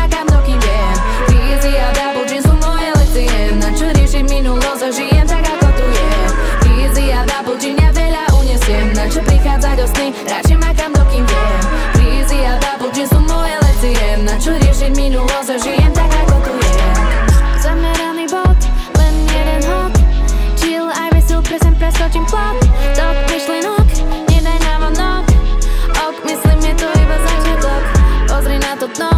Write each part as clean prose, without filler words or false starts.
makám, dokým viem. Krízy a double G sú moje lekcie, na čo riešiť minulosť a žijem tak, ako tu je. Krízy a double G mňa veľa unesiem, na čo prichádzať o sny, radšej makám, dokým viem. Krízy a double G sú moje lekcie, na čo riešiť minulosť a žijem tak, ako tu je. Zameraný bod, len jeden hod, chill aj vesil, presem preskočím plot. Tok myšlienok, nedaj návonok, ok, myslím, je to iba začiatok. Pozri na to dno,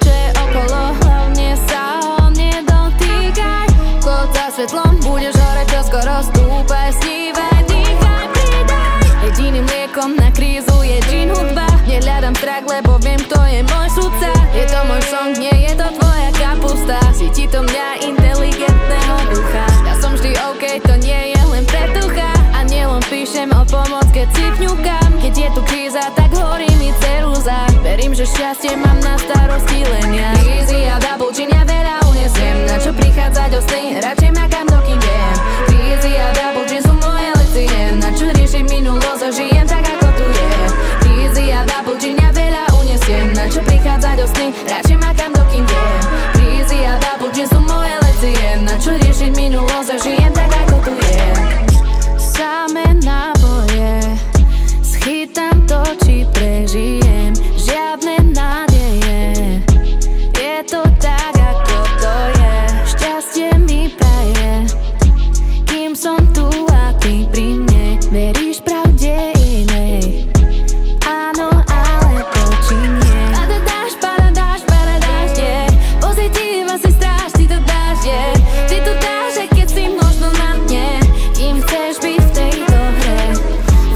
čo je okolo, hlavne sa ho nedotýkaj. Chod za svetlom, budeš horeť, čo skoro stúpaj, snívaj, dýchaj, pridaj. Jediným liekom na krízu je džín hudba. Nehľadám strach, lebo viem, kto je môj sudca. Je to môj song, nie je to tvoja kapusta. Cíti to mňa, inteligentného ducha. Ja som vždy OK, to nie je len pretucha. A nielen píšem o pomoc, keď si vňukám. Keď je tu kríza, tak horí mi cerúza. Verím, že šťastie mám na starosti len ja. Krízy a double G mňa veľa unesiem, na čo prichádzať o sny, radšej makám, dokým viem. Krízy a double G sú moje lekcie, na čo riešiť minulosť a žijem tak, ako tu je. Krízy a double G mňa veľa unesiem, na čo prichádzať o sny, radšej makám, dokým viem. Krízy a double G sú moje lekcie, na čo riešiť minulosť a žijem tak, ako tu je. Samé náboje, schytám to, či prežijem, žiadne nádeje. Je to tak, ako to je, šťastie mi praje, kým som tu a ty pri mne. Veríš pravde inej? Áno, ale to či nie? Padadáš, nie. Pozitíva si stráž, ty to dáš, je. Ty to dáš, aj keď si možno na dne, kým chceš byť v tejto hre.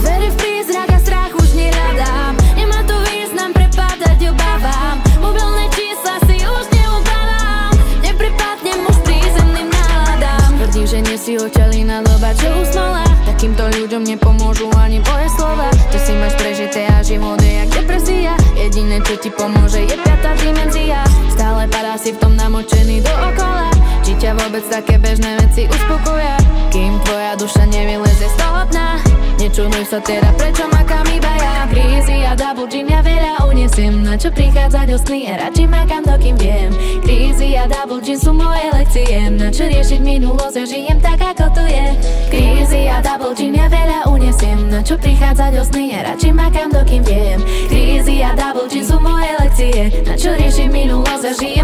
Verím v prízrak a strach už nerádám, nemá to význam, prepadať obávam. Mobilné čísla si už neukladám, neprepadnem už prízemným náladám. Tvrdí, že nie si očalina doba, čo usmola. Takýmto ľuďom nepomôžu ani moje slova. Ty si máš prežité a život je jak depresia. Jediné, čo ti pomôže, je 5. dimenzia. Stále padá si v tom namočený dookola. Či ťa vôbec také bežné veci uspokoja, kým tvoja duša nevylezie z toho dna. Nečuduj sa teda, prečo makám iba ja. Krízy a double G mňa veľa unesiem, na čo prichádzať o sny, radšej makám, dokým viem. Krízy a double G sú moje lekcie, na čo riešiť minulosť a žijem tak, ako tu je. Krízy a double G mňa veľa unesiem, na čo prichádzať o sny, radšej makám, dokým viem. Krízy a double G sú moje lekcie, na čo riešiť minulosť a žijem